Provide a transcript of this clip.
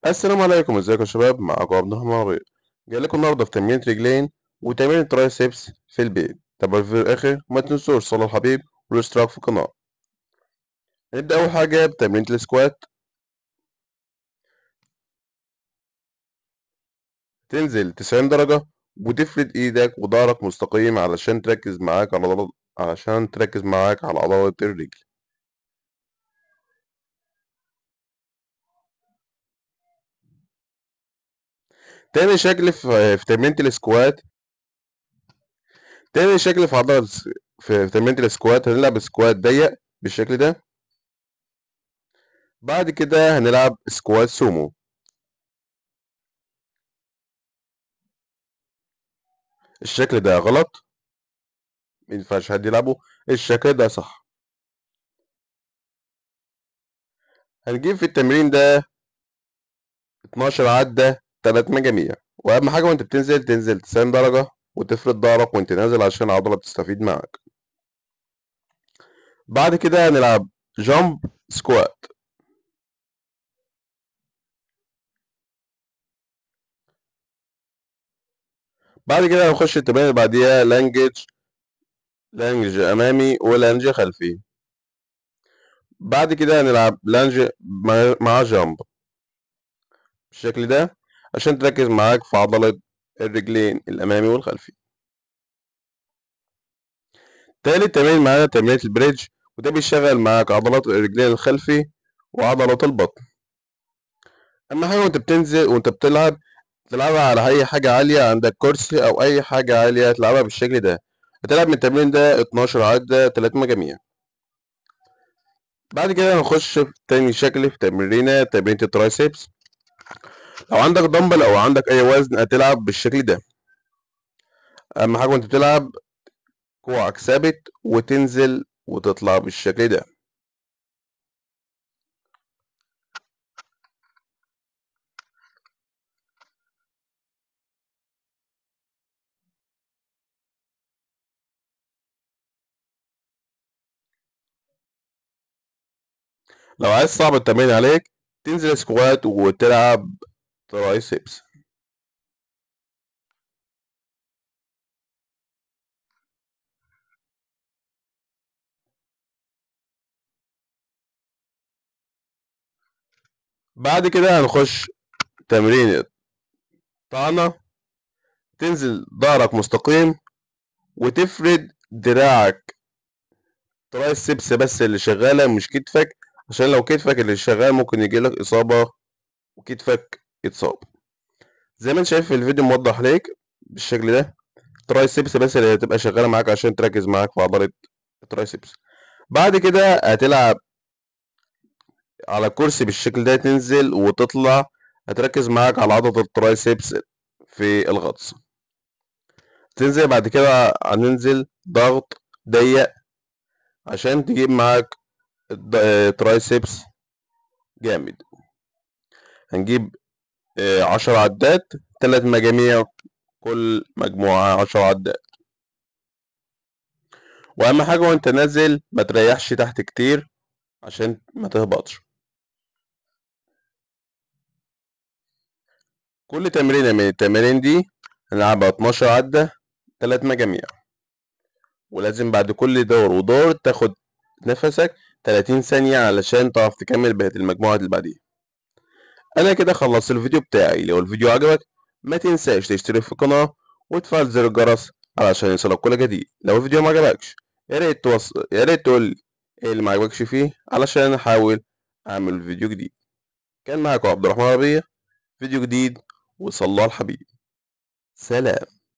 السلام عليكم، ازيكم يا شباب؟ معاكم عبد الرحمن عربية. جاي لكم النهارده في تمرين رجلين وتمرين ترايسبس في البيت. طب في الاخر ما تنسوش صلوا الحبيب والاشتراك في القناة. نبدأ أول حاجة بتمرين السكوات. تنزل 90 درجة وتفرد ايدك وظهرك مستقيم علشان تركز معاك على عضلة الرجل. تاني شكل في تمرينة السكوات. تاني شكل في عضلة في تمرينة السكوات هنلعب سكوات ضيق بالشكل ده. بعد كده هنلعب سكوات سومو. الشكل ده غلط، مينفعش حد يلعبه. الشكل ده صح. هنجيب في التمرين ده 12 عدة 3 مجاميع، وأهم حاجة وأنت بتنزل تنزل 90 درجة وتفرد ظهرك وأنت نازل عشان العضلة تستفيد معاك. بعد كده هنلعب جامب سكوات. بعد كده هنخش التمرين اللي بعديها لانج أمامي ولانج خلفي. بعد كده هنلعب لانج مع جامب بالشكل ده عشان تركز معاك في عضلة الرجلين الأمامي والخلفي. تالت تمرين معانا تمرينة البريدج، وده بيشغل معاك عضلات الرجلين الخلفي وعضلات البطن. أهم حاجة وأنت بتنزل وأنت بتلعب تلعبها على أي حاجة عالية، عندك كرسي أو أي حاجة عالية تلعبها بالشكل ده. هتلعب من التمرين ده 12 عدة 3 مجاميع. بعد كده هنخش في تاني شكل في تمرينة الترايسبس. لو عندك دمبل أو عندك أي وزن هتلعب بالشكل ده. أهم حاجة وأنت بتلعب كوعك ثابت وتنزل وتطلع بالشكل ده. لو عايز صعب التمرين عليك تنزل سكوات وتلعب ترايسبس. بعد كده هنخش تمرين طعنة. تنزل ظهرك مستقيم وتفرد دراعك. ترايسبس بس اللي شغالة مش كتفك، عشان لو كتفك اللي شغال ممكن يجيلك إصابة وكتفك يتصاب. زي ما انت شايف في الفيديو موضح ليك بالشكل ده. ترايسبس بس اللي هتبقى شغالة معاك عشان تركز معاك في عضلة الترايسبس. بعد كده هتلعب على كرسي بالشكل ده، تنزل وتطلع. هتركز معاك على عضلة الترايسبس في الغطس. تنزل بعد كده هننزل ضغط ضيق عشان تجيب معاك ترايسبس جامد. هنجيب 10 عدات 3 مجاميع، كل مجموعة 10 عدات. وأهم حاجة وأنت نازل ما تريحش تحت كتير عشان ما تهبطش. كل تمرينة من التمارين دي هنلعبها 12 عدة 3 مجاميع، ولازم بعد كل دور ودور تاخد نفسك 30 ثانية علشان تعرف تكمل بقية المجموعة اللي بعديها. أنا كده خلصت الفيديو بتاعي. لو الفيديو عجبك ما تنساش تشترك في القناة وتفعل زر الجرس علشان يوصلك كل جديد. لو الفيديو ما عجبكش يا ريت تقول لي ايه اللي ما عجبكش فيه علشان احاول اعمل فيديو جديد. كان معاكم عبد الرحمن عربية، فيديو جديد، وصلى على الحبيب. سلام.